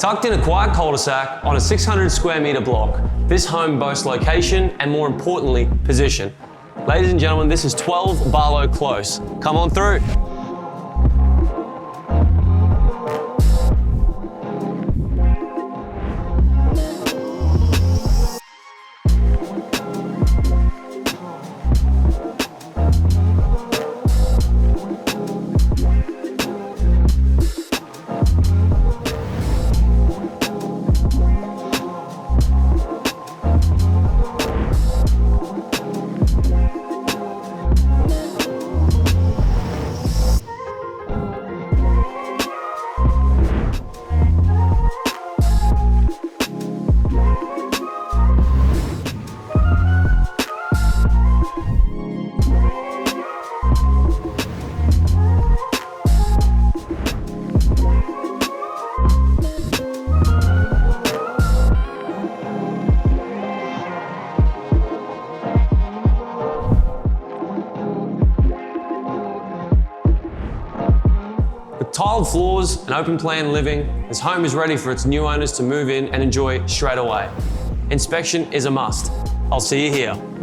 Tucked in a quiet cul-de-sac on a 600 square metre block, this home boasts location and, more importantly, position. Ladies and gentlemen, this is 12 Barlow Close. Come on through. With tiled floors and open plan living, this home is ready for its new owners to move in and enjoy straight away. Inspection is a must. I'll see you here.